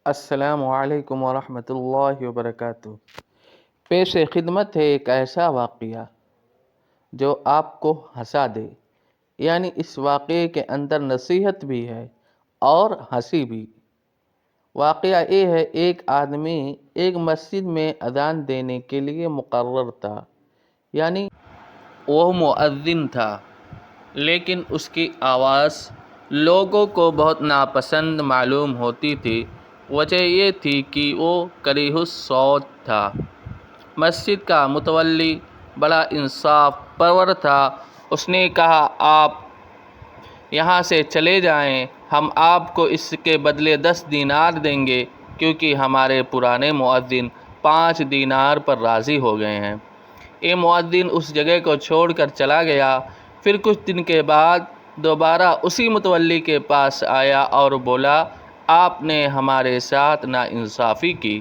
السلام علیکم ورحمۃ اللہ وبرکاتہ۔ پیش خدمت ہے ایک ایسا واقعہ جو آپ کو ہنسا دے، یعنی اس واقعے کے اندر نصیحت بھی ہے اور ہنسی بھی۔ واقعہ یہ ہے، ایک آدمی ایک مسجد میں اذان دینے کے لیے مقرر تھا، یعنی وہ مؤذن تھا، لیکن اس کی آواز لوگوں کو بہت ناپسند معلوم ہوتی تھی۔ وجہ یہ تھی کہ وہ کریہ الصوت تھا۔ مسجد کا متولی بڑا انصاف پرور تھا۔ اس نے کہا، آپ یہاں سے چلے جائیں، ہم آپ کو اس کے بدلے 10 دینار دیں گے، کیونکہ ہمارے پرانے مؤذن 5 دینار پر راضی ہو گئے ہیں۔ یہ مؤذن اس جگہ کو چھوڑ کر چلا گیا۔ پھر کچھ دن کے بعد دوبارہ اسی متولی کے پاس آیا اور بولا، آپ نے ہمارے ساتھ ناانصافی کی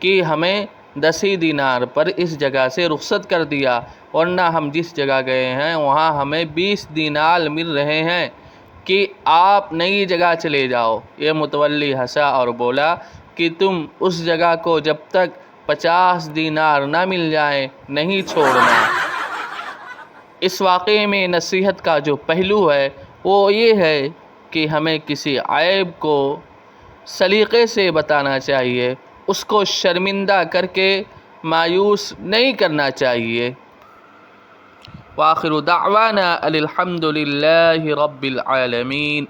کہ ہمیں 10 ہی دینار پر اس جگہ سے رخصت کر دیا، ورنہ ہم جس جگہ گئے ہیں وہاں ہمیں 20 دینار مل رہے ہیں کہ آپ نئی جگہ چلے جاؤ۔ یہ متولی ہنسا اور بولا کہ تم اس جگہ کو جب تک 50 دینار نہ مل جائیں نہیں چھوڑنا۔ اس واقعے میں نصیحت کا جو پہلو ہے وہ یہ ہے کہ ہمیں کسی عیب کو سلیقے سے بتانا چاہیے، اس کو شرمندہ کر کے مایوس نہیں کرنا چاہیے۔ وآخر دعوانا الحمد للہ رب العالمین۔